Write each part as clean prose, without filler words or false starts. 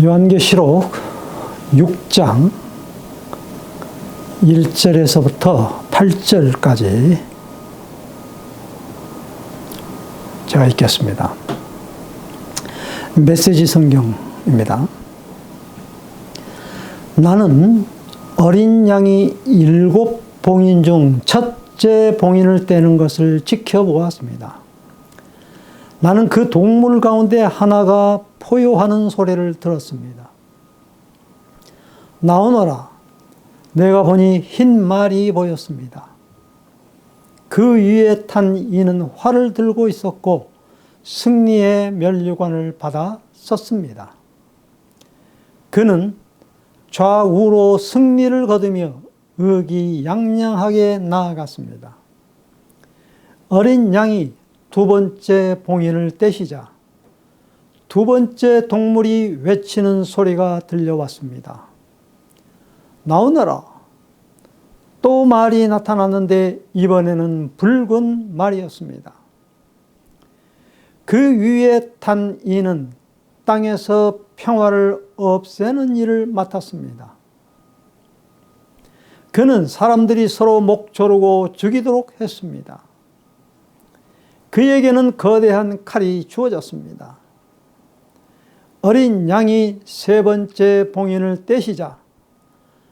요한계시록 6장 1절에서부터 8절까지 제가 읽겠습니다. 메시지 성경입니다. 나는 어린 양이 7 봉인 중 첫째 봉인을 떼는 것을 지켜보았습니다. 나는 그 동물 가운데 하나가 포효하는 소리를 들었습니다. 나오너라. 내가 보니 흰 말이 보였습니다. 그 위에 탄 이는 활을 들고 있었고 승리의 면류관을 받아 썼습니다. 그는 좌우로 승리를 거두며 의기양양하게 나아갔습니다. 어린 양이 2번째 봉인을 떼시자 2번째 동물이 외치는 소리가 들려왔습니다. 나오너라. 또 말이 나타났는데 이번에는 붉은 말이었습니다. 그 위에 탄 이는 땅에서 평화를 없애는 일을 맡았습니다. 그는 사람들이 서로 목 조르고 죽이도록 했습니다. 그에게는 거대한 칼이 주어졌습니다. 어린 양이 3번째 봉인을 떼시자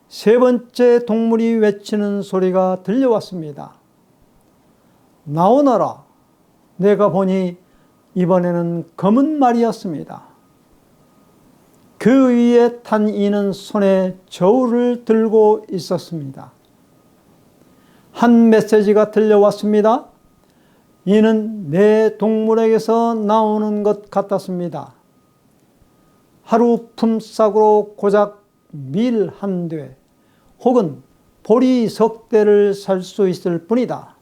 3번째 동물이 외치는 소리가 들려왔습니다. 나오너라. 내가 보니 이번에는 검은 말이었습니다. 그 위에 탄 이는 손에 저울을 들고 있었습니다. 한 메시지가 들려왔습니다. 이는 내 동물에게서 나오는 것 같았습니다. 하루 품삯으로 고작 밀 1대 혹은 보리 석 대를 살 수 있을 뿐이다.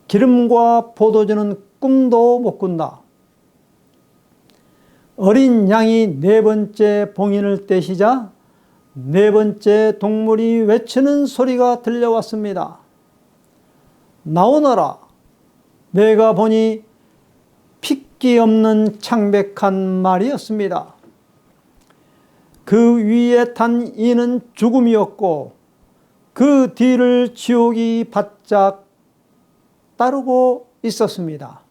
기름과 포도주는 꿈도 못 꾼다. 어린 양이 4번째 봉인을 떼시자 4번째 동물이 외치는 소리가 들려왔습니다. 나오너라. 내가 보니 핏기 없는 창백한 말이었습니다. 그 위에 탄 이는 죽음이었고 그 뒤를 지옥이 바짝 따르고 있었습니다.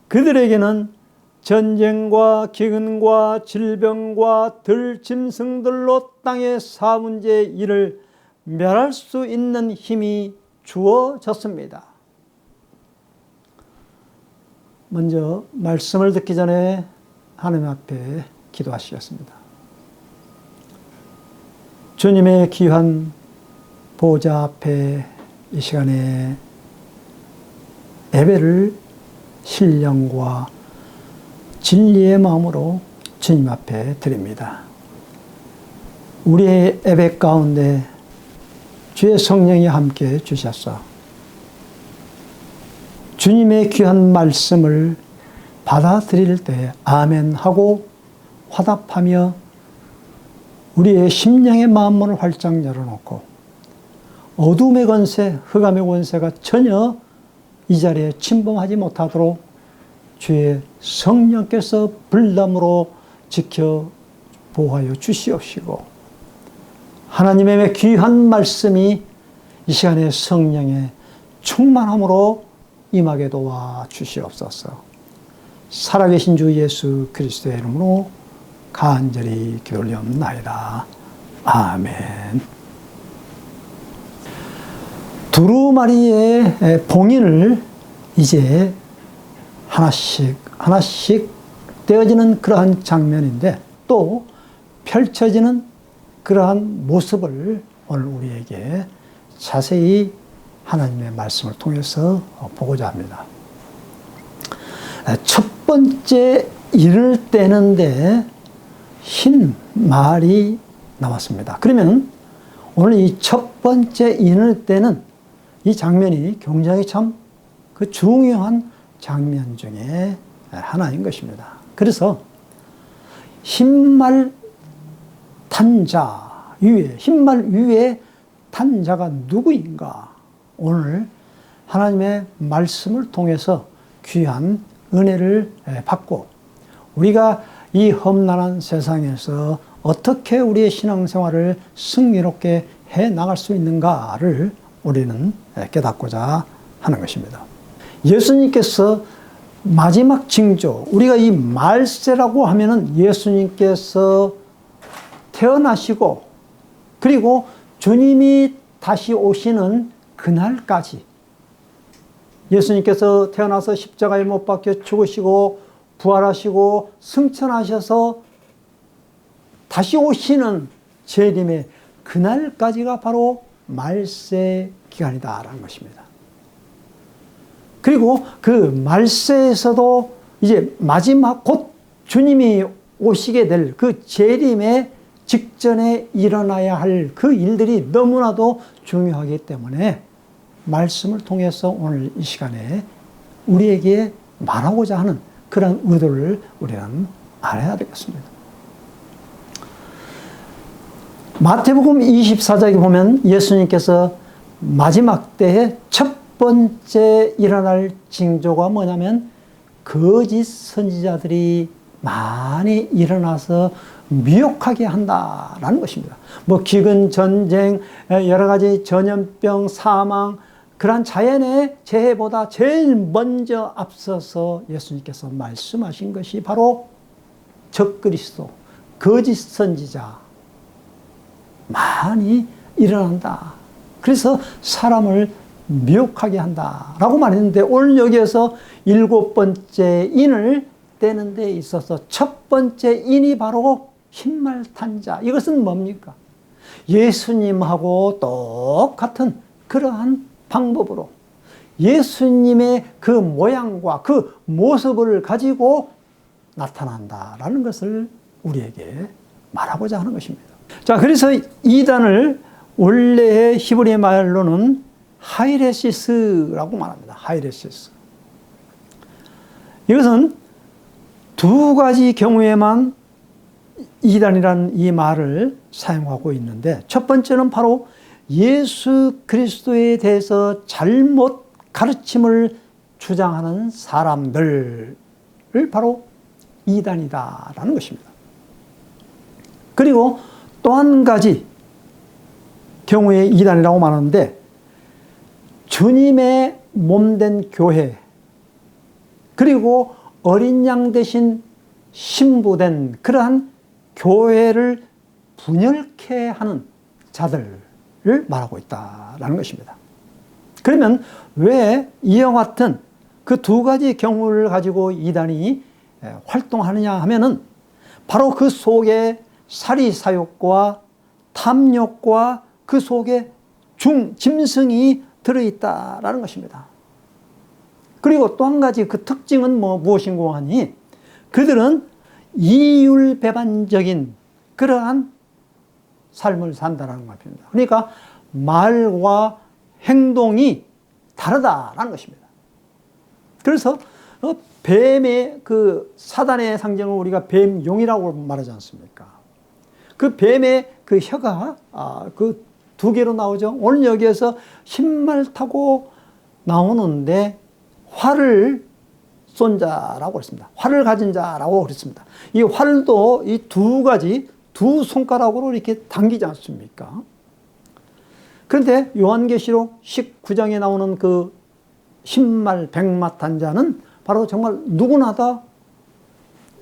그들에게는 전쟁과 기근과 질병과 들짐승들로 땅의 사문제 일을 멸할 수 있는 힘이 주어졌습니다. 먼저 말씀을 듣기 전에 하나님 앞에 기도하시겠습니다. 주님의 귀한 보좌 앞에 이 시간에 예배를 신령과 진리의 마음으로 주님 앞에 드립니다. 우리의 예배 가운데 주의 성령이 함께 주셔서 주님의 귀한 말씀을 받아들일 때 아멘 하고 화답하며 우리의 심령의 마음문을 활짝 열어놓고 어둠의 권세, 흑암의 권세가 전혀 이 자리에 침범하지 못하도록 주의 성령께서 불담으로 지켜 보호하여 주시옵시고 하나님의 귀한 말씀이 이 시간에 성령의 충만함으로 임하게 도와 주시옵소서. 살아계신 주 예수 그리스도의 이름으로 간절히 기도 올리옵나이다. 아멘. 두루마리의 봉인을 이제 하나씩 떼어지는 그러한 장면인데 또 펼쳐지는 그러한 모습을 오늘 우리에게 자세히 하나님의 말씀을 통해서 보고자 합니다. 첫 번째 인을 떼는데 흰 말이 나왔습니다. 그러면 오늘 이 첫 번째 인을 떼는 이 장면이 굉장히 참 그 중요한 장면 중에 하나인 것입니다. 그래서 흰말 탄자 위에, 흰말 위에 탄자가 누구인가? 오늘 하나님의 말씀을 통해서 귀한 은혜를 받고 우리가 이 험난한 세상에서 어떻게 우리의 신앙생활을 승리롭게 해 나갈 수 있는가를 우리는 깨닫고자 하는 것입니다. 예수님께서 마지막 징조, 우리가 이 말세라고 하면은 예수님께서 태어나시고 그리고 주님이 다시 오시는 그날까지, 예수님께서 태어나서 십자가에 못 박혀 죽으시고 부활하시고 승천하셔서 다시 오시는 재림의 그날까지가 바로 말세 기간이다라는 것입니다. 그리고 그 말세에서도 이제 마지막 곧 주님이 오시게 될 그 재림의 직전에 일어나야 할 그 일들이 너무나도 중요하기 때문에 말씀을 통해서 오늘 이 시간에 우리에게 말하고자 하는 그런 의도를 우리는 알아야 되겠습니다. 마태복음 24장에 보면 예수님께서 마지막 때에 첫 번째 일어날 징조가 뭐냐면 거짓 선지자들이 많이 일어나서 미혹하게 한다라는 것입니다. 뭐 기근, 전쟁, 여러 가지 전염병, 사망, 그러한 자연의 재해보다 제일 먼저 앞서서 예수님께서 말씀하신 것이 바로 적그리스도, 거짓 선지자 많이 일어난다. 그래서 사람을 미혹하게 한다라고 말했는데, 오늘 여기에서 7번째 인을 떼는 데 있어서 첫 번째 인이 바로 흰말탄 자. 이것은 뭡니까? 예수님하고 똑같은 그러한 방법으로 예수님의 그 모양과 그 모습을 가지고 나타난다라는 것을 우리에게 말하고자 하는 것입니다. 자, 그래서 이단을 원래의 히브리 말로는 하이레시스라고 말합니다. 하이레시스. 이것은 두 가지 경우에만 이단이라는 이 말을 사용하고 있는데, 첫 번째는 바로 예수 그리스도에 대해서 잘못 가르침을 주장하는 사람들을 바로 이단이다라는 것입니다. 그리고 또 한 가지 경우에 이단이라고 말하는데, 주님의 몸된 교회, 그리고 어린 양 대신 신부된 그러한 교회를 분열케 하는 자들을 말하고 있다는 것입니다. 그러면 왜 이와 같은 그 두 가지 경우를 가지고 이단이 활동하느냐 하면은, 바로 그 속에 사리사욕과 탐욕과 그 속에 짐승이 들어있다라는 것입니다. 그리고 또 한 가지 그 특징은 무엇인고 하니, 그들은 이율배반적인 그러한 삶을 산다라는 것입니다. 그러니까 말과 행동이 다르다라는 것입니다. 그래서 뱀의 그 사단의 상징을 우리가 뱀용이라고 말하지 않습니까? 그 뱀의 그 혀가 그 두 개로 나오죠. 오늘 여기에서 흰말 타고 나오는데 활을 쏜 자라고 그랬습니다. 활을 가진 자라고 그랬습니다. 이 활도 이 두 가지, 두 손가락으로 이렇게 당기지 않습니까? 그런데 요한계시록 19장에 나오는 그 흰말 백마탄 자는 바로 정말 누구나 다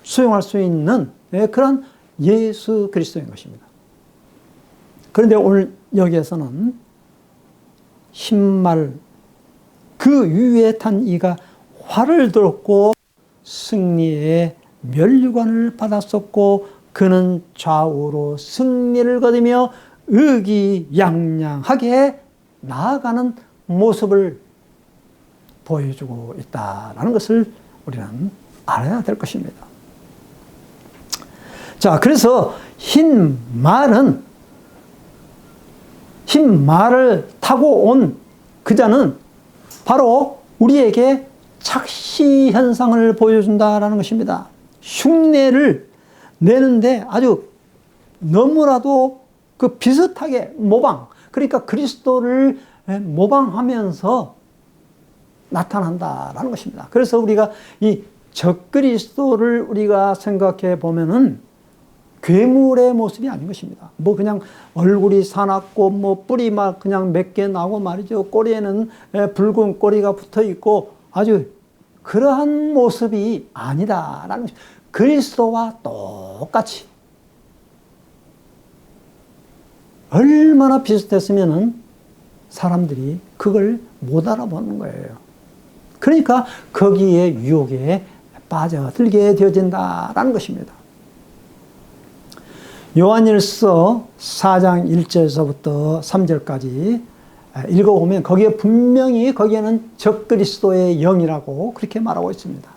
수용할 수 있는 그런 예수 그리스도인 것입니다. 그런데 오늘 여기에서는 흰말 그 위에 탄 이가 활을 들었고 승리의 면류관을 받았었고, 그는 좌우로 승리를 거두며 의기양양하게 나아가는 모습을 보여주고 있다는 것을 우리는 알아야 될 것입니다. 자, 그래서 흰 말을 타고 온 그자는 바로 우리에게 착시 현상을 보여준다라는 것입니다. 흉내를 내는데 아주 너무나도 그 비슷하게 모방, 그러니까 그리스도를 모방하면서 나타난다라는 것입니다. 그래서 우리가 이 적그리스도를 우리가 생각해 보면은 괴물의 모습이 아닌 것입니다. 뭐 그냥 얼굴이 사납고 뭐 뿌리 막 그냥 몇 개 나고 말이죠. 꼬리에는 붉은 꼬리가 붙어 있고 아주 그러한 모습이 아니다라는 것입니다. 그리스도와 똑같이 얼마나 비슷했으면은 사람들이 그걸 못 알아보는 거예요. 그러니까 거기에 유혹에 빠져들게 되어진다라는 것입니다. 요한일서 4장 1절에서부터 3절까지 읽어보면 거기에 분명히 거기에는 적그리스도의 영이라고 그렇게 말하고 있습니다.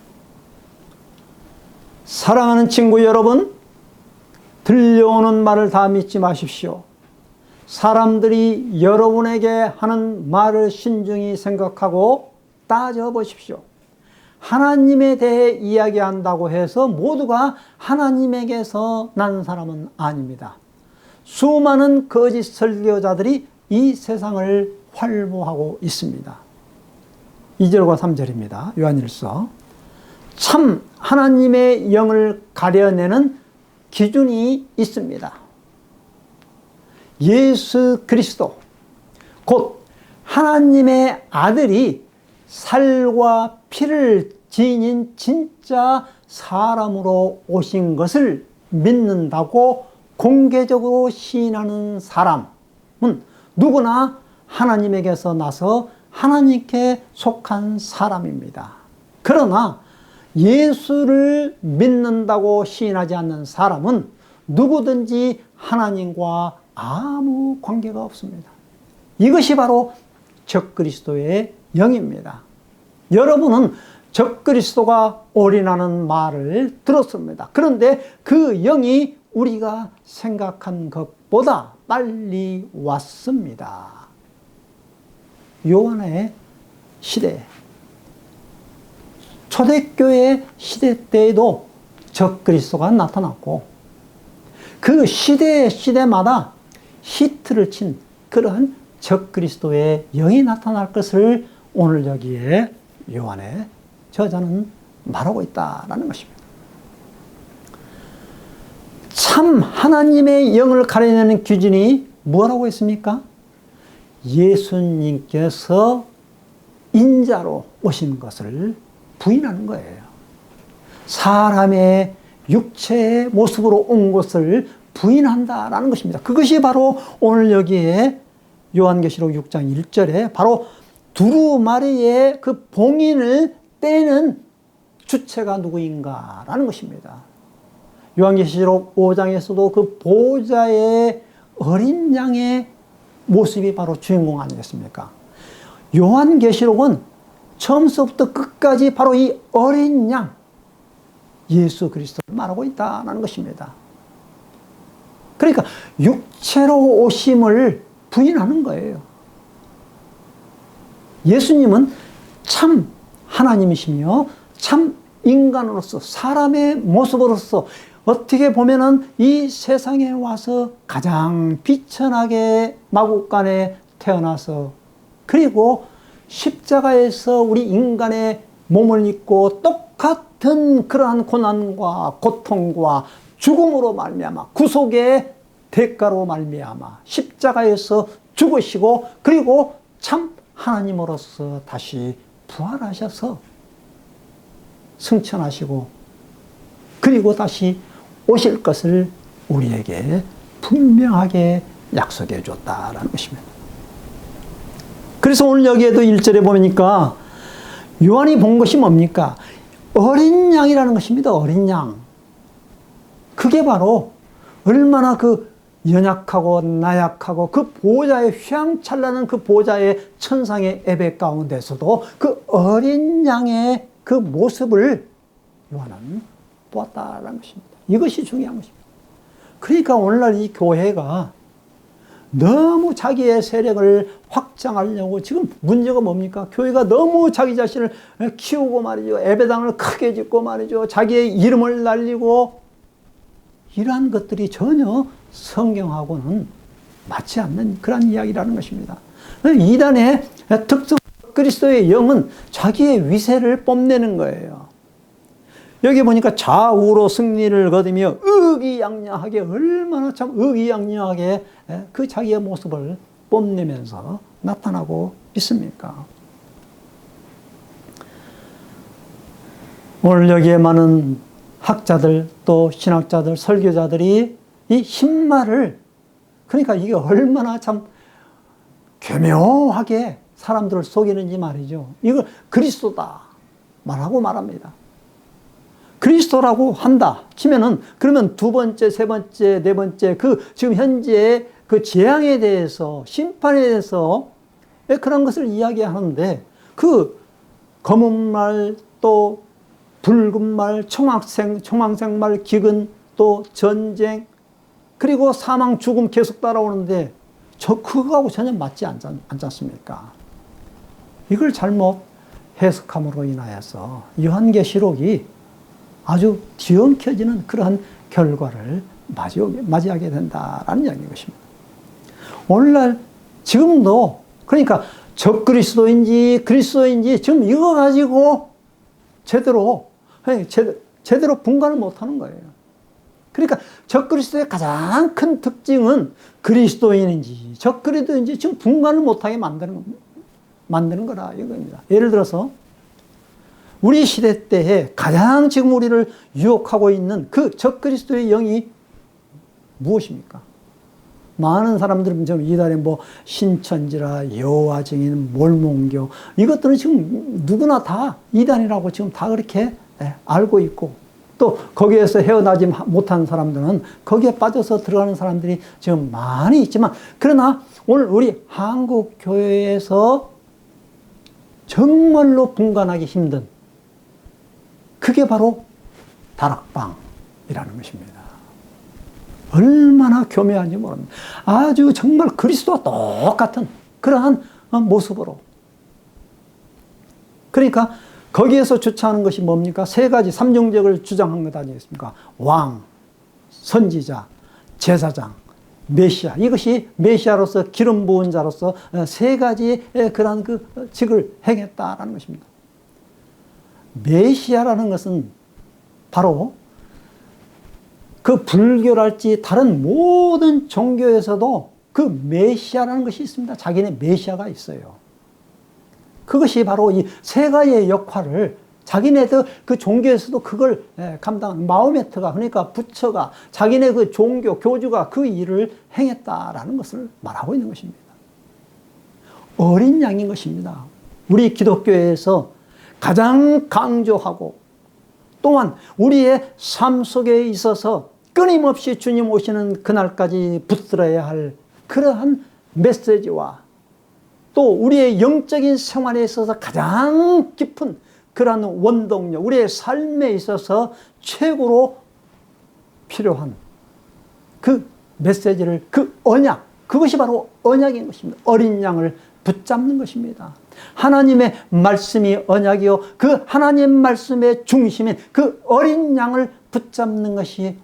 사랑하는 친구 여러분, 들려오는 말을 다 믿지 마십시오. 사람들이 여러분에게 하는 말을 신중히 생각하고 따져보십시오. 하나님에 대해 이야기한다고 해서 모두가 하나님에게서 난 사람은 아닙니다. 수많은 거짓 설교자들이 이 세상을 활보하고 있습니다. 2절과 3절입니다. 요한일서. 참 하나님의 영을 가려내는 기준이 있습니다. 예수 그리스도, 곧 하나님의 아들이 살과 피를 지닌 진짜 사람으로 오신 것을 믿는다고 공개적으로 시인하는 사람은 누구나 하나님에게서 나서 하나님께 속한 사람입니다. 그러나 예수를 믿는다고 시인하지 않는 사람은 누구든지 하나님과 아무 관계가 없습니다. 이것이 바로 적그리스도의 영입니다. 여러분은 적그리스도가 올인하는 말을 들었습니다. 그런데 그 영이 우리가 생각한 것보다 빨리 왔습니다. 요한의 시대, 초대교회 시대 때에도 적그리스도가 나타났고 그 시대마다 히트를 친 그러한 적그리스도의 영이 나타날 것을 오늘 여기에 요한의 저자는 말하고 있다라는 것입니다. 참 하나님의 영을 가려내는 기준이 뭐라고 했습니까? 예수님께서 인자로 오신 것을 부인하는 거예요. 사람의 육체의 모습으로 온 것을 부인한다라는 것입니다. 그것이 바로 오늘 여기에 요한계시록 6장 1절에 바로 두루마리의 그 봉인을 떼는 주체가 누구인가라는 것입니다. 요한계시록 5장에서도 그 보호자의 어린 양의 모습이 바로 주인공 아니겠습니까? 요한계시록은 처음부터 끝까지 바로 이 어린 양 예수 그리스도를 말하고 있다는 것입니다. 그러니까 육체로 오심을 부인하는 거예요. 예수님은 참 하나님이시며 참 인간으로서 사람의 모습으로서 어떻게 보면은 이 세상에 와서 가장 비천하게 마국간에 태어나서 그리고 십자가에서 우리 인간의 몸을 입고 똑같은 그러한 고난과 고통과 죽음으로 말미암아 구속의 대가로 말미암아 십자가에서 죽으시고 그리고 참 하나님으로서 다시 부활하셔서 승천하시고 그리고 다시 오실 것을 우리에게 분명하게 약속해 줬다라는 것입니다. 그래서 오늘 여기에도 1절에 보니까 요한이 본 것이 뭡니까? 어린 양이라는 것입니다. 어린 양. 그게 바로 얼마나 그 연약하고 나약하고 그 보호자의 휘황찬란한 그 보호자의 천상의 예배 가운데서도 그 어린 양의 그 모습을 요한은 보았다라는 것입니다. 이것이 중요한 것입니다. 그러니까 오늘날 이 교회가 너무 자기의 세력을 확장하려고 지금 문제가 뭡니까? 교회가 너무 자기 자신을 키우고 말이죠. 예배당을 크게 짓고 말이죠. 자기의 이름을 날리고 이러한 것들이 전혀 성경하고는 맞지 않는 그런 이야기라는 것입니다. 이단의 특성 그리스도의 영은 자기의 위세를 뽐내는 거예요. 여기 보니까 좌우로 승리를 거두며 의기양양하게, 얼마나 참 의기양양하게 그 자기의 모습을 뽐내면서 나타나고 있습니까? 오늘 여기에 많은 학자들, 또 신학자들, 설교자들이 이 흰말을, 그러니까 이게 얼마나 참 교묘하게 사람들을 속이는지 말이죠. 이걸 그리스도다 말하고 말합니다. 그리스도라고 한다 치면은, 그러면 두 번째, 세 번째, 네 번째, 그 지금 현재 그 재앙에 대해서, 심판에 대해서 그런 것을 이야기하는데, 그 검은 말, 또 붉은 말, 청황색 말, 기근, 또 전쟁, 그리고 사망, 죽음 계속 따라오는데, 그거하고 전혀 맞지 않지 않습니까? 이걸 잘못 해석함으로 인하여서 요한계시록이 아주 뒤엉켜지는 그러한 결과를 맞이하게 된다라는 이야기인 것입니다. 오늘날 지금도, 그러니까 적그리스도인지 그리스도인지 지금 이거 가지고 제대로 분간을 못하는 거예요. 그러니까 적그리스도의 가장 큰 특징은 그리스도인인지 적그리스도인지 지금 분간을 못하게 만드는 거라 이겁니다. 예를 들어서 우리 시대 때에 가장 지금 우리를 유혹하고 있는 그 적그리스도의 영이 무엇입니까? 많은 사람들은 좀 이달에 뭐 신천지라, 여호와 증인, 몰몬교, 이것들은 지금 누구나 다 이단이라고 지금 다 그렇게 알고 있고, 또 거기에서 헤어나지 못한 사람들은 거기에 빠져서 들어가는 사람들이 지금 많이 있지만, 그러나 오늘 우리 한국 교회에서 정말로 분간하기 힘든, 그게 바로 다락방이라는 것입니다. 얼마나 교묘한지 모릅니다. 아주 정말 그리스도와 똑같은 그러한 모습으로. 그러니까 거기에서 주창하는 것이 뭡니까? 세 가지 삼중직을 주장한 것 아니겠습니까? 왕, 선지자, 제사장, 메시아. 이것이 메시아로서 기름 부은 자로서 세 가지의 그러한 그 직을 행했다라는 것입니다. 메시아라는 것은 바로 그 불교랄지 다른 모든 종교에서도 그 메시아라는 것이 있습니다. 자기네 메시아가 있어요. 그것이 바로 이 세 가지의 역할을 자기네들 그 종교에서도 그걸 감당한 마호메트가, 그러니까 부처가, 자기네 그 종교, 교주가 그 일을 행했다라는 것을 말하고 있는 것입니다. 어린 양인 것입니다. 우리 기독교에서 가장 강조하고, 또한 우리의 삶 속에 있어서 끊임없이 주님 오시는 그날까지 붙들어야 할 그러한 메시지와, 또 우리의 영적인 생활에 있어서 가장 깊은 그러한 원동력, 우리의 삶에 있어서 최고로 필요한 그 메시지를, 그 언약, 그것이 바로 언약인 것입니다. 어린 양을 붙잡는 것입니다. 하나님의 말씀이 언약이요, 그 하나님 말씀의 중심인 그 어린 양을 붙잡는 것이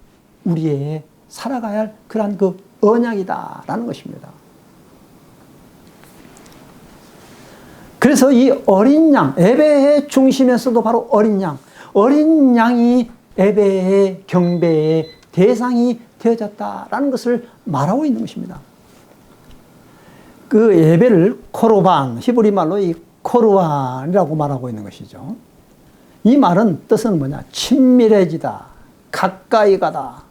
우리의 살아가야 할 그러한 그 언약이다라는 것입니다. 그래서 이 어린 양, 예배의 중심에서도 바로 어린 양이 예배의 경배의 대상이 되어졌다라는 것을 말하고 있는 것입니다. 그 예배를 코르반, 히브리 말로 이 코르반이라고 말하고 있는 것이죠. 이 말은 뜻은 뭐냐? 친밀해지다, 가까이 가다.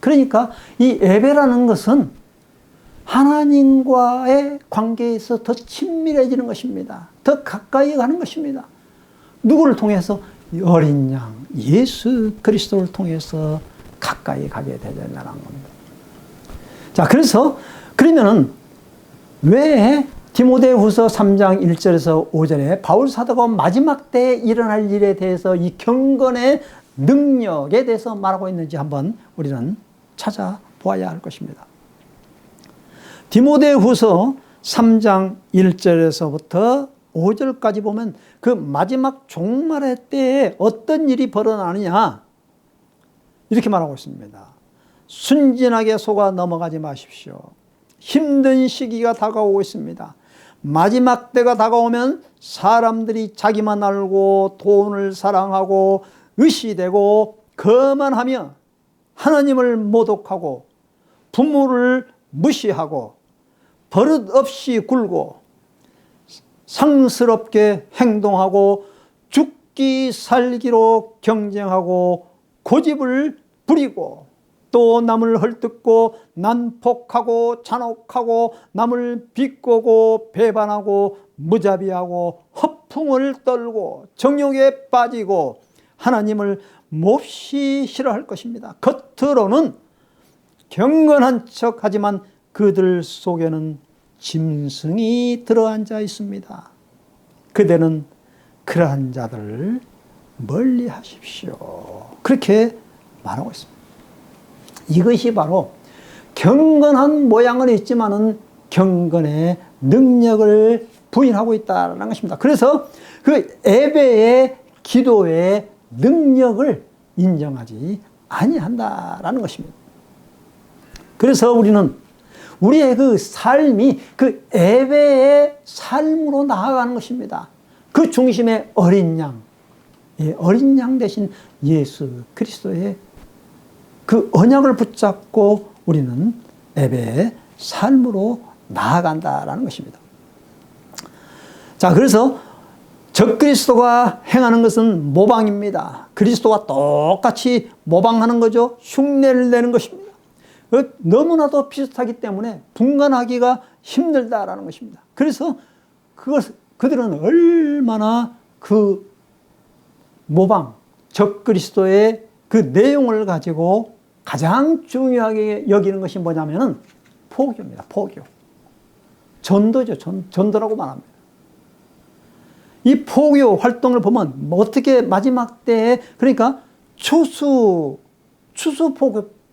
그러니까 이 예배라는 것은 하나님과의 관계에서 더 친밀해지는 것입니다. 더 가까이 가는 것입니다. 누구를 통해서? 어린 양, 예수 그리스도를 통해서 가까이 가게 되는 겁니다. 자, 그래서 그러면은 왜 디모데후서 3장 1절에서 5절에 바울 사도가 마지막 때에 일어날 일에 대해서 이 경건의 능력에 대해서 말하고 있는지 한번 우리는 찾아보아야 할 것입니다. 디모데후서 3장 1절에서부터 5절까지 보면 그 마지막 종말의 때에 어떤 일이 벌어나느냐 이렇게 말하고 있습니다. 순진하게 속아 넘어가지 마십시오. 힘든 시기가 다가오고 있습니다. 마지막 때가 다가오면 사람들이 자기만 알고 돈을 사랑하고 의시되고 거만하며 하나님을 모독하고 부모를 무시하고 버릇없이 굴고 상스럽게 행동하고 죽기 살기로 경쟁하고 고집을 부리고 또 남을 헐뜯고 난폭하고 잔혹하고 남을 비꼬고 배반하고 무자비하고 허풍을 떨고 정욕에 빠지고 하나님을 몹시 싫어할 것입니다. 겉으로는 경건한 척하지만 그들 속에는 짐승이 들어앉아 있습니다. 그대는 그러한 자들을 멀리 하십시오. 그렇게 말하고 있습니다. 이것이 바로 경건한 모양은 있지만은 경건의 능력을 부인하고 있다는 것입니다. 그래서 그 예배의 기도의 능력을 인정하지 아니한다라는 것입니다. 그래서 우리는 우리의 그 삶이 그 예배의 삶으로 나아가는 것입니다. 그 중심에 어린 양, 어린 양 대신 예수 그리스도의 그 언약을 붙잡고 우리는 예배의 삶으로 나아간다라는 것입니다. 자, 그래서 적그리스도가 행하는 것은 모방입니다. 그리스도와 똑같이 모방하는 거죠. 흉내를 내는 것입니다. 너무나도 비슷하기 때문에 분간하기가 힘들다라는 것입니다. 그래서 그들은 얼마나 그 모방, 적그리스도의 그 내용을 가지고 가장 중요하게 여기는 것이 뭐냐면은 포교입니다. 포교. 전도죠. 전도라고 말합니다. 이 포교 활동을 보면 어떻게 마지막 때에 그러니까 추수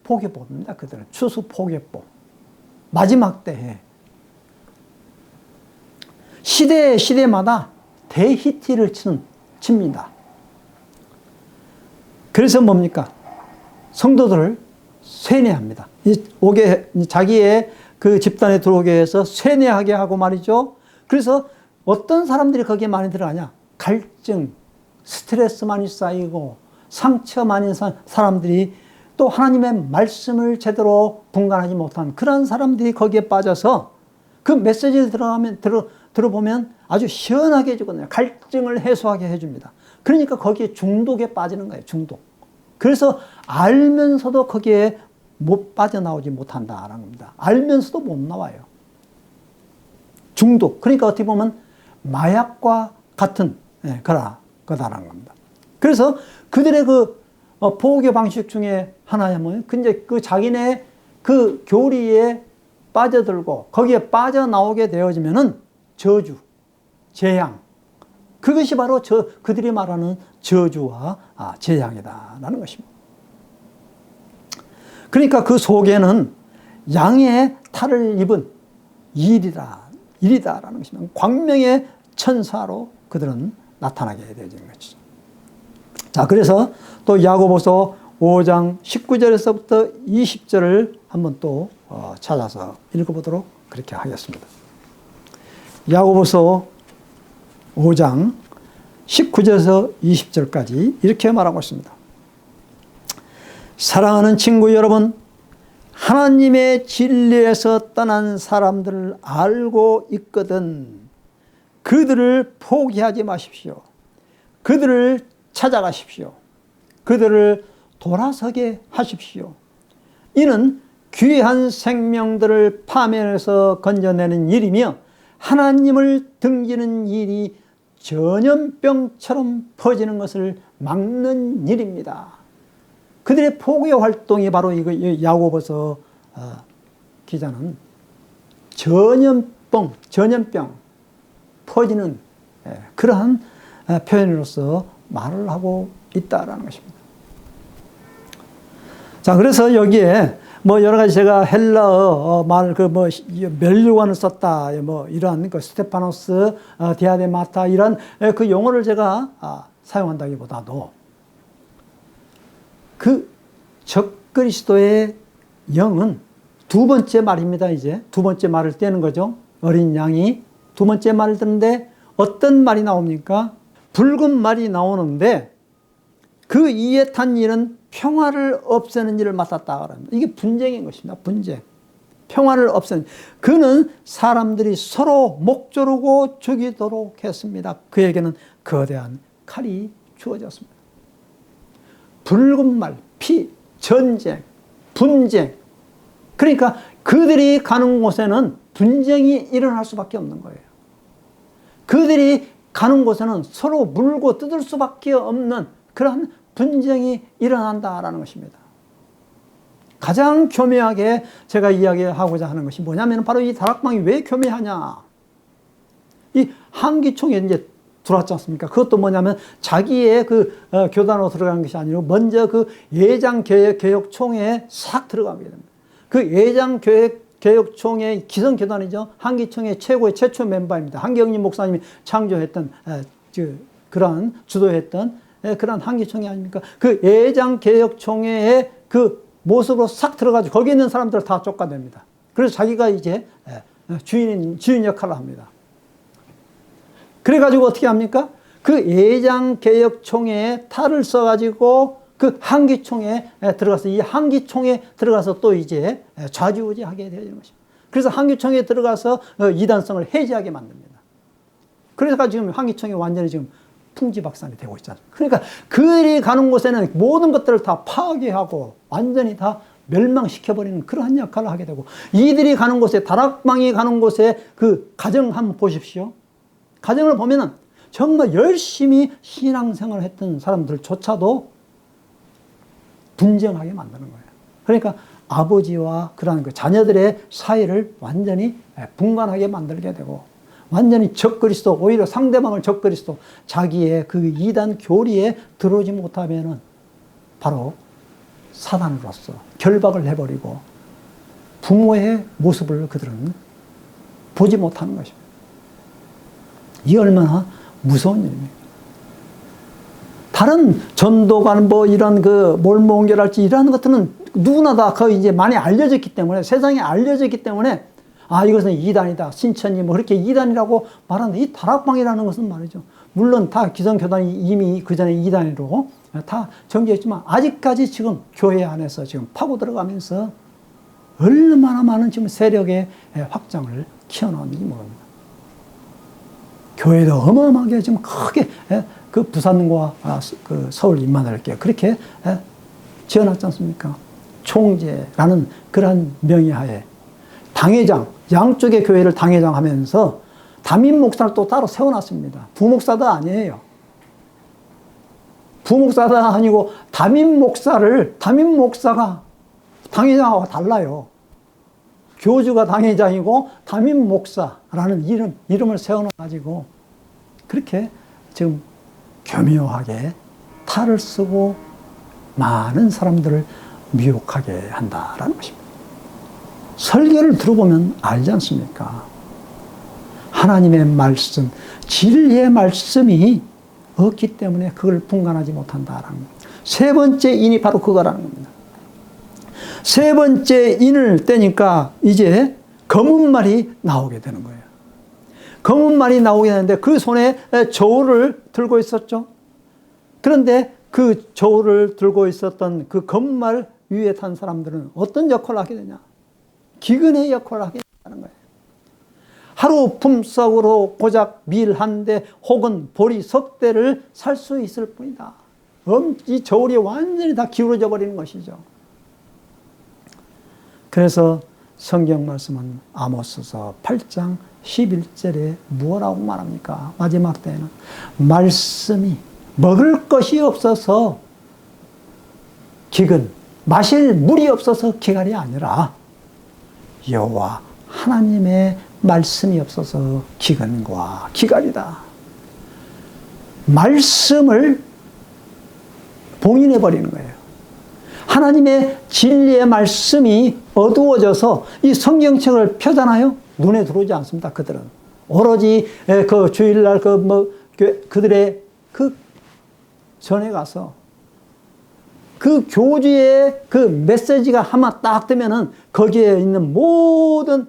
포교법입니다. 그들은 추수 포교법. 마지막 때에 시대마다 대히티를 칩니다. 그래서 뭡니까? 성도들을 세뇌합니다. 자기의 그 집단에 들어오게 해서 세뇌하게 하고 말이죠. 그래서 어떤 사람들이 거기에 많이 들어가냐? 갈증, 스트레스 많이 쌓이고 상처 많은 사람들이 또 하나님의 말씀을 제대로 분간하지 못한 그런 사람들이 거기에 빠져서 그 메시지를 들어보면 아주 시원하게 해주거든요. 갈증을 해소하게 해줍니다. 그러니까 거기에 중독에 빠지는 거예요. 중독. 그래서 알면서도 거기에 못 빠져나오지 못한다라는 겁니다. 알면서도 못 나와요. 중독. 그러니까 어떻게 보면 마약과 같은 거다라는 겁니다. 그래서 그들의 그 포교 방식 중에 하나는 근데 그 자기네 그 교리에 빠져들고 거기에 빠져나오게 되어지면은 저주, 재앙. 그것이 바로 그들이 말하는 저주와 재앙이다라는 것입니다. 그러니까 그 속에는 양의 탈을 입은 일이다라는 것입니다. 광명의 천사로 그들은 나타나게 되어지는 것이죠. 자, 그래서 또 야고보서 5장 19절에서부터 20절을 한번 또 찾아서 읽어보도록 그렇게 하겠습니다. 야고보서 5장 19절에서 20절까지 이렇게 말하고 있습니다. 사랑하는 친구 여러분, 하나님의 진리에서 떠난 사람들을 알고 있거든 그들을 포기하지 마십시오. 그들을 찾아가십시오. 그들을 돌아서게 하십시오. 이는 귀한 생명들을 파멸해서 건져내는 일이며 하나님을 등지는 일이 전염병처럼 퍼지는 것을 막는 일입니다. 그들의 포교 활동이 바로 이거 야고보서 기자는 전염병 퍼지는 그러한 표현으로서 말을 하고 있다라는 것입니다. 자, 그래서 여기에 뭐 여러 가지 제가 헬라어 말 멸류관을 썼다 이러한 그 스테파노스 디아데마타 이런 그 용어를 제가 사용한다기보다도 그 적그리스도의 영은 두 번째 말입니다. 이제 두 번째 말을 떼는 거죠. 어린 양이 두 번째 말을 듣는데 어떤 말이 나옵니까? 붉은 말이 나오는데 그 이에 탄 일은 평화를 없애는 일을 맡았다 그럽니다. 이게 분쟁인 것입니다. 분쟁. 평화를 없애는. 그는 사람들이 서로 목조르고 죽이도록 했습니다. 그에게는 거대한 칼이 주어졌습니다. 붉은 말, 피, 전쟁, 분쟁. 그러니까 그들이 가는 곳에는 분쟁이 일어날 수밖에 없는 거예요. 그들이 가는 곳에는 서로 물고 뜯을 수밖에 없는 그러한 분쟁이 일어난다라는 것입니다. 가장 교묘하게 제가 이야기하고자 하는 것이 뭐냐면 바로 이 다락방이 왜 교묘하냐. 이 한기총에 이제 들어왔지 않습니까? 그것도 뭐냐면 자기의 교단으로 들어가는 것이 아니고 먼저 그 예장개혁총회에 싹 들어가게 됩니다. 그 예장개혁총회 기성교단이죠. 한기총회 최고의 최초 멤버입니다. 한경림 목사님이 창조했던 그러한 주도했던 그런 한기총회 아닙니까? 그 예장개혁총회의 그 모습으로 싹 들어가지고 거기 있는 사람들을 다 쫓아냅니다. 그래서 자기가 이제 주인 역할을 합니다. 그래가지고 어떻게 합니까? 그 예장개혁총회에 탈을 써가지고 그 한기총회에 들어가서 이 한기총회에 들어가서 또 이제 좌지우지하게 되는 것입니다. 그래서 한기총회에 들어가서 이단성을 해제하게 만듭니다. 그래서 지금 한기총회 완전히 지금 풍지박산이 되고 있잖아요. 그러니까 그들이 가는 곳에는 모든 것들을 다 파괴하고 완전히 다 멸망시켜버리는 그러한 역할을 하게 되고, 이들이 가는 곳에, 다락방이 가는 곳에 그 가정 한번 보십시오. 가정을 보면은 정말 열심히 신앙생활을 했던 사람들조차도 분쟁하게 만드는 거예요. 그러니까 아버지와 그러한 그 자녀들의 사이를 완전히 분간하게 만들게 되고, 완전히 적그리스도, 오히려 상대방을 적그리스도, 자기의 그 이단 교리에 들어오지 못하면은 바로 사단으로서 결박을 해버리고 부모의 모습을 그들은 보지 못하는 것입니다. 이 얼마나 무서운 일입니까? 다른 전도관 이런 몰모옹교랄지 이런 것들은 누구나 다 거의 이제 많이 알려졌기 때문에, 세상에 알려졌기 때문에 이것은 이단이다, 신천지 그렇게 이단이라고 말하는데, 이 다락방이라는 것은 말이죠. 물론 다 기성교단이 이미 그 전에 이단으로 다 정지했지만 아직까지 지금 교회 안에서 지금 파고 들어가면서 얼마나 많은 지금 세력의 확장을 키워놓은지 모릅니다. 교회도 어마어마하게 지금 크게 그 부산과 그 서울 인만할게 그렇게 지어놨지 않습니까? 총재라는 그러한 명의하에 당회장, 양쪽의 교회를 당회장 하면서 담임 목사를 또 따로 세워놨습니다. 부목사도 아니에요. 부목사도 아니고 담임 목사가 당회장하고 달라요. 교주가 당회장이고 담임 목사라는 이름을 세워놔가지고 그렇게 지금 교묘하게 탈을 쓰고 많은 사람들을 미혹하게 한다라는 것입니다. 설교를 들어보면 알지 않습니까? 하나님의 말씀, 진리의 말씀이 없기 때문에 그걸 분간하지 못한다라는 겁니다. 세 번째 인이 바로 그거라는 겁니다. 세 번째 인을 떼니까 이제 검은 말이 나오게 되는 거예요. 검은 말이 나오게 되는데 그 손에 저울을 들고 있었죠. 그런데 그 저울을 들고 있었던 그 검은 말 위에 탄 사람들은 어떤 역할을 하게 되냐? 기근의 역할을 하게 된다는 거예요. 하루 품삯으로 고작 밀 한 대 혹은 보리 석 대를 살 수 있을 뿐이다. 이 저울이 완전히 다 기울어져 버리는 것이죠. 그래서 성경 말씀은 아모스서 8장 11절에 무엇라고 말합니까? 마지막 때에는 말씀이 먹을 것이 없어서 기근, 마실 물이 없어서 기갈이 아니라 여호와 하나님의 말씀이 없어서 기근과 기갈이다. 말씀을 봉인해 버리는 거예요. 하나님의 진리의 말씀이 어두워져서 이 성경책을 펴잖아요. 눈에 들어오지 않습니다. 그들은 오로지 그 주일날 그들의 그 전에 가서 그 교주의 그 메시지가 하나 딱 뜨면은 거기에 있는 모든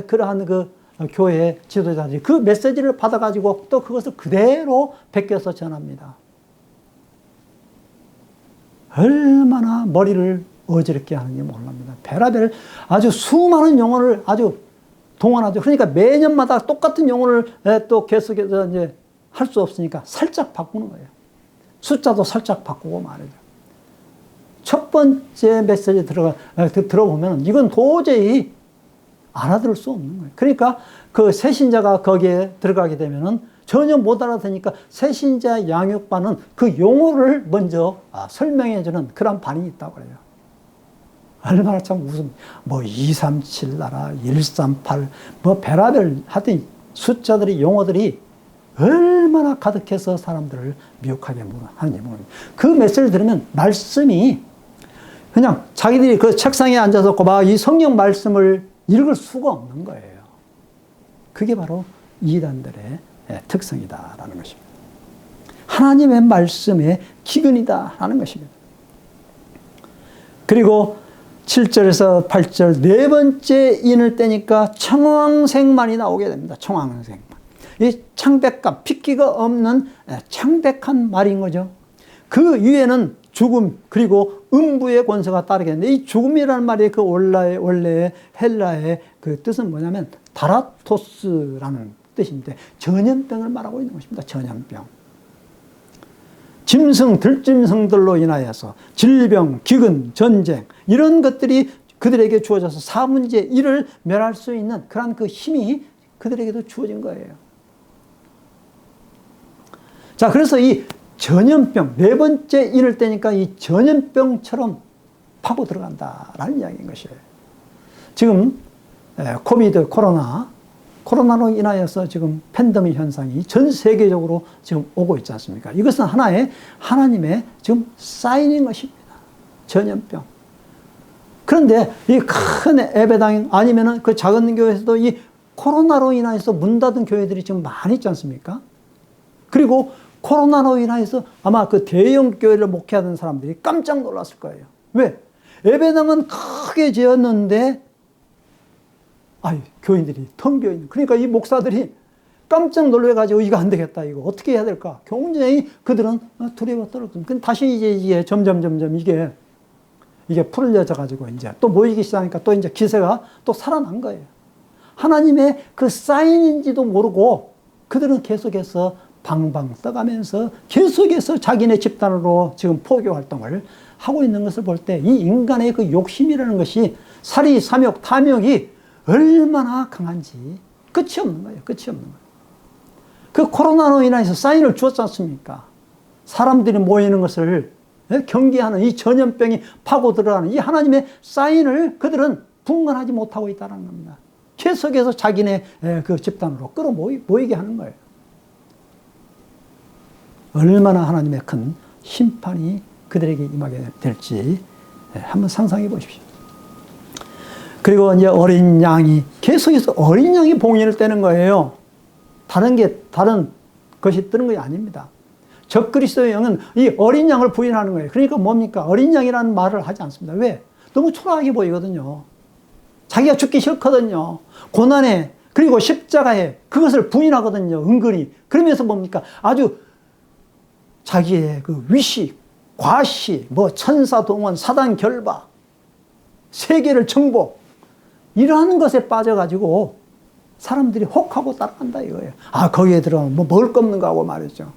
그러한 그 교회 지도자들이 그 메시지를 받아가지고 또 그것을 그대로 베껴서 전합니다. 얼마나 머리를 어지럽게 하는지 몰랍니다. 베라벨 아주 수많은 용어를 아주 동원하죠. 그러니까 매년마다 똑같은 용어를 또 계속해서 이제 할 수 없으니까 살짝 바꾸는 거예요. 숫자도 살짝 바꾸고 말이죠. 첫 번째 메시지 들어보면 이건 도저히 알아들을 수 없는 거예요. 그러니까 그 새신자가 거기에 들어가게 되면은 전혀 못 알아듣으니까 새신자 양육반은 그 용어를 먼저 설명해주는 그런 반이 있다고 그래요. 얼마나 참 무슨, 237 나라, 138, 베라벨 하여튼 숫자들이, 용어들이 얼마나 가득해서 사람들을 미혹하게 하는지 모릅니다. 그 메시지를 들으면 말씀이 그냥 자기들이 그 책상에 앉아서 막 이 성경 말씀을 읽을 수가 없는 거예요. 그게 바로 이단들의 특성이다라는 것입니다. 하나님의 말씀의 기근이다라는 것입니다. 그리고 7절에서 8절 네 번째 인을 떼니까 청황색만이 나오게 됩니다. 청황색만. 이 창백감, 핏기가 없는 창백한 말인 거죠. 그 위에는 죽음 그리고 음부의 권세가 따르게 되는데 이 죽음이라는 말이 그 원래 헬라의 그 뜻은 뭐냐면 다라토스라는 뜻인데 전염병을 말하고 있는 것입니다. 전염병. 짐승, 들짐승들로 인하여서 질병, 기근, 전쟁 이런 것들이 그들에게 주어져서 4분의 1을 멸할 수 있는 그런 그 힘이 그들에게도 주어진 거예요. 자, 그래서 이 전염병, 네 번째 인을 떼니까 이 전염병처럼 파고 들어간다라는 이야기인 것이에요. 지금 코로나로 인하여서 지금 팬데믹 현상이 전 세계적으로 지금 오고 있지 않습니까? 이것은 하나의 하나님의 지금 사인인 것입니다. 전염병. 그런데 이 큰 예배당 아니면은 그 작은 교회에서도 이 코로나로 인하여서 문 닫은 교회들이 지금 많이 있지 않습니까? 그리고 코로나로 인하여서 아마 그 대형 교회를 목회하던 사람들이 깜짝 놀랐을 거예요. 왜? 예배당은 크게 지었는데 교인들이 텅 비어있는. 그러니까 이 목사들이 깜짝 놀래가지고 이거 안 되겠다. 이거 어떻게 해야 될까? 굉장히 그들은 두려워 떨었거든요. 근데 다시 이게 점점 이게 풀려져가지고 이제 또 모이기 시작하니까 또 이제 기세가 또 살아난 거예요. 하나님의 그 사인인지도 모르고 그들은 계속해서 방방 떠가면서 계속해서 자기네 집단으로 지금 포교 활동을 하고 있는 것을 볼 때 이 인간의 그 욕심이라는 것이 사리, 삼욕, 탐욕이 얼마나 강한지 끝이 없는 거예요. 끝이 없는 거예요. 그 코로나로 인해서 사인을 주었지 않습니까? 사람들이 모이는 것을 경계하는 이 전염병이 파고 들어가는 이 하나님의 사인을 그들은 분간하지 못하고 있다는 겁니다. 계속해서 자기네 그 집단으로 끌어모이게 하는 거예요. 얼마나 하나님의 큰 심판이 그들에게 임하게 될지 한번 상상해 보십시오. 그리고 이제 어린 양이 계속해서 어린 양이 봉인을 떼는 거예요. 다른 것이 뜨는 것이 아닙니다. 적그리스도의 영은 이 어린 양을 부인하는 거예요. 그러니까 뭡니까? 어린 양이라는 말을 하지 않습니다. 왜? 너무 초라하게 보이거든요. 자기가 죽기 싫거든요. 고난에 그리고 십자가에 그것을 부인하거든요. 은근히. 그러면서 뭡니까? 아주 자기의 그 위시, 과시, 천사 동원, 사단 결박, 세계를 정복 이러한 것에 빠져가지고 사람들이 혹하고 따라간다 이거예요. 거기에 들어가면 먹을 거 없는가 하고 말이죠.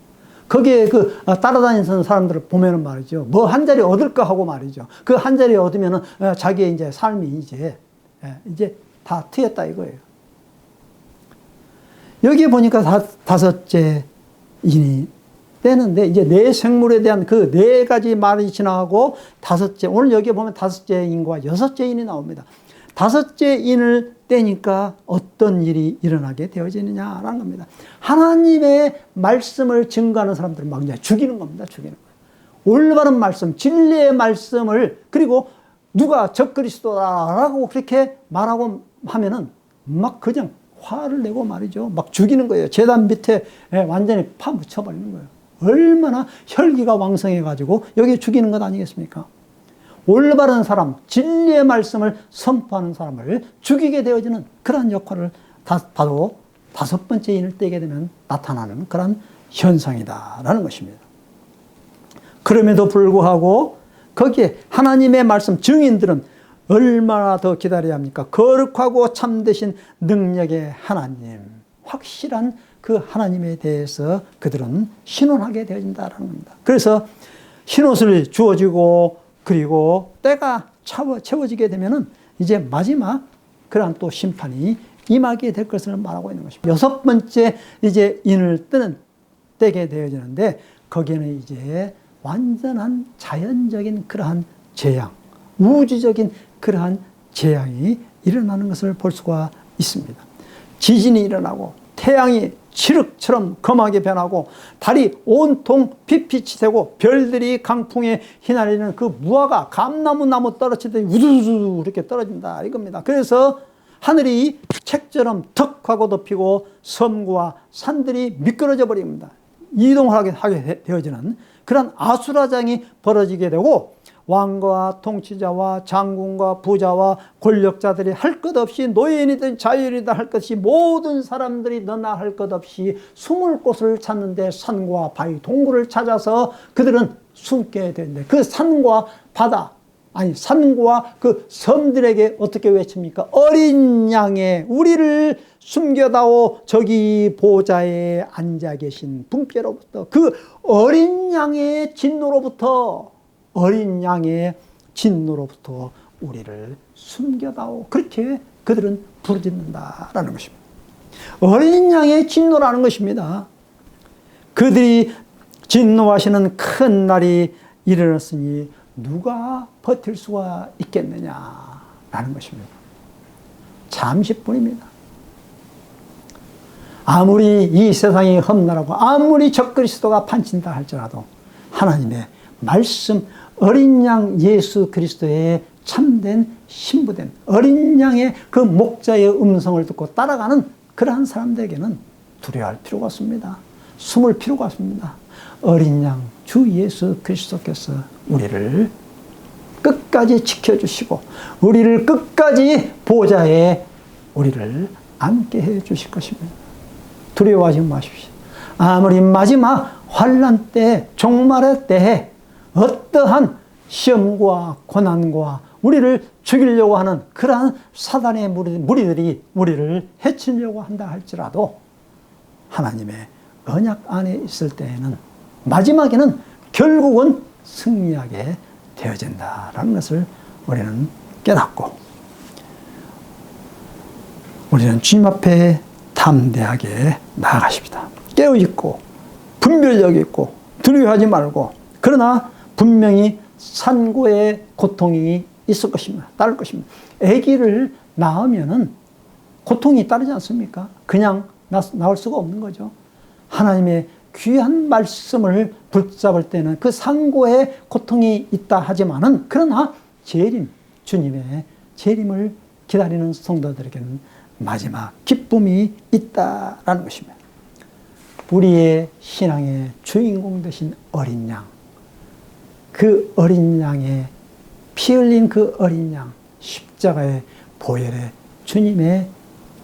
거기에 따라다니는 사람들을 보면은 말이죠. 한 자리 얻을까 하고 말이죠. 그 한 자리 얻으면은 자기의 이제 삶이 이제 다 트였다 이거예요. 여기에 보니까 다섯째 인이 떼는데 이제 네 생물에 대한 그 네 가지 말이 지나가고 다섯째, 오늘 여기에 보면 다섯째 인과 여섯째 인이 나옵니다. 다섯째 인을 떼니까 어떤 일이 일어나게 되어지느냐라는 겁니다. 하나님의 말씀을 증거하는 사람들을 막 이제 죽이는 겁니다. 죽이는 거예요. 올바른 말씀, 진리의 말씀을 그리고 누가 적그리스도다라고 그렇게 말하고 하면은 막 그냥 화를 내고 말이죠. 막 죽이는 거예요. 제단 밑에 완전히 파묻혀버리는 거예요. 얼마나 혈기가 왕성해가지고 여기 죽이는 것 아니겠습니까? 올바른 사람, 진리의 말씀을 선포하는 사람을 죽이게 되어지는 그런 역할을 바로 다섯 번째 인을 떼게 되면 나타나는 그런 현상이다라는 것입니다. 그럼에도 불구하고 거기에 하나님의 말씀 증인들은 얼마나 더 기다려야 합니까? 거룩하고 참되신 능력의 하나님, 확실한 그 하나님에 대해서 그들은 신원하게 되어진다는 겁니다. 그래서 흰옷을 주어지고 그리고 때가 채워지게 되면은 이제 마지막 그러한 또 심판이 임하게 될 것을 말하고 있는 것입니다. 여섯 번째 이제 인을 떼게 되어지는데 거기에는 이제 완전한 자연적인 그러한 재앙, 우주적인 그러한 재앙이 일어나는 것을 볼 수가 있습니다. 지진이 일어나고 태양이 칠흑처럼 검하게 변하고 달이 온통 빛이 되고 별들이 강풍에 휘날리는 그 무화과 감나무 떨어지듯이 우두두두 이렇게 떨어진다 이겁니다. 그래서 하늘이 책처럼 턱 하고 덮이고 섬과 산들이 미끄러져 버립니다. 이동하게 되어지는 그런 아수라장이 벌어지게 되고 왕과 통치자와 장군과 부자와 권력자들이 할 것 없이 노예인이든 자유인이든 할 것 없이 모든 사람들이 너나 할 것 없이 숨을 곳을 찾는데 산과 바위 동굴을 찾아서 그들은 숨게 되는데 그 산과 바다 아니 산과 그 섬들에게 어떻게 외칩니까? 어린 양의 우리를 숨겨다오 저기 보좌에 앉아 계신 분께로부터 그 어린 양의 진노로부터 우리를 숨겨다오 그렇게 그들은 부르짖는다라는 것입니다. 어린 양의 진노라는 것입니다. 그들이 진노하시는 큰 날이 이르렀으니 누가 버틸 수가 있겠느냐라는 것입니다. 잠시뿐입니다. 아무리 이 세상이 험난하고 아무리 적그리스도가 판친다 할지라도 하나님의 말씀 어린 양 예수 그리스도의 참된 신부된 어린 양의 그 목자의 음성을 듣고 따라가는 그러한 사람들에게는 두려워할 필요가 없습니다. 숨을 필요가 없습니다. 어린 양 주 예수 그리스도께서 우리를 끝까지 지켜주시고 우리를 끝까지 보좌에 우리를 앉게 해 주실 것입니다. 두려워하지 마십시오. 아무리 마지막 환난 때 종말의 때에 어떠한 시험과 고난과 우리를 죽이려고 하는 그러한 사단의 무리들이 우리를 해치려고 한다 할지라도 하나님의 언약 안에 있을 때에는 마지막에는 결국은 승리하게 되어진다라는 것을 우리는 깨닫고 우리는 주님 앞에 담대하게 나아가십니다. 깨어있고 분별력 있고 두려워하지 말고 그러나 분명히 산고의 고통이 있을 것입니다. 따를 것입니다. 아기를 낳으면은 고통이 따르지 않습니까? 그냥 나올 수가 없는 거죠. 하나님의 귀한 말씀을 붙잡을 때는 그 상고의 고통이 있다 하지만은 그러나 재림, 주님의 재림을 기다리는 성도들에게는 마지막 기쁨이 있다라는 것입니다. 우리의 신앙의 주인공 되신 어린 양, 그 어린 양의 피 흘린 그 어린 양, 십자가의 보혈의 주님의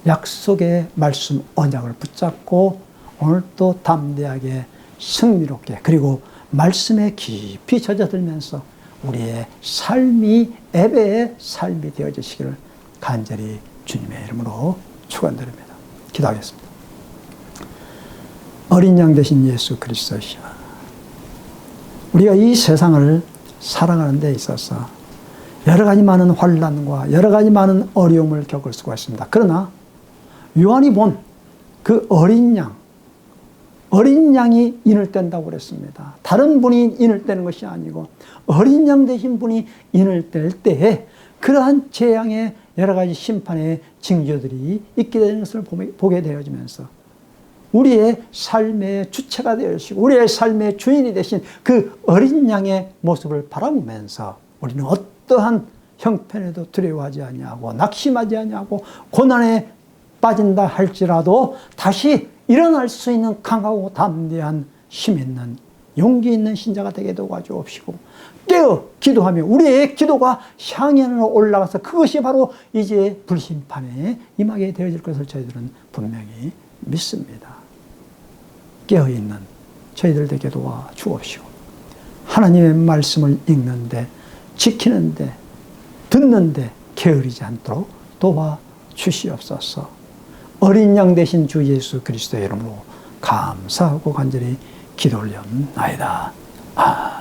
약속의 말씀 언약을 붙잡고 오늘도 담대하게 승리롭게 그리고 말씀에 깊이 젖어들면서 우리의 삶이 예배의 삶이 되어지시기를 간절히 주님의 이름으로 축원드립니다. 기도하겠습니다. 어린 양 되신 예수 그리스도시여, 우리가 이 세상을 살아가는 데 있어서 여러 가지 많은 환난과 여러 가지 많은 어려움을 겪을 수가 있습니다. 그러나 요한이 본 그 어린 양이 인을 뗀다고 그랬습니다. 다른 분이 인을 떼는 것이 아니고 어린 양 되신 분이 인을 뗄 때에 그러한 재앙의 여러 가지 심판의 징조들이 있게 되는 것을 보게 되어지면서 우리의 삶의 주체가 되어주시고 우리의 삶의 주인이 되신 그 어린 양의 모습을 바라보면서 우리는 어떠한 형편에도 두려워하지 아니하고 낙심하지 아니하고 고난에 빠진다 할지라도 다시 일어날 수 있는 강하고 담대한 힘 있는 용기 있는 신자가 되게 도와주옵시고 깨어 기도하며 우리의 기도가 향연으로 올라가서 그것이 바로 이제 불심판에 임하게 되어질 것을 저희들은 분명히 믿습니다. 깨어있는 저희들 되게 도와주옵시고 하나님의 말씀을 읽는데 지키는데, 듣는데 게으르지 않도록 도와주시옵소서. 어린 양 되신 주 예수 그리스도의 이름으로 감사하고 간절히 기도 올려옵나이다. 아멘.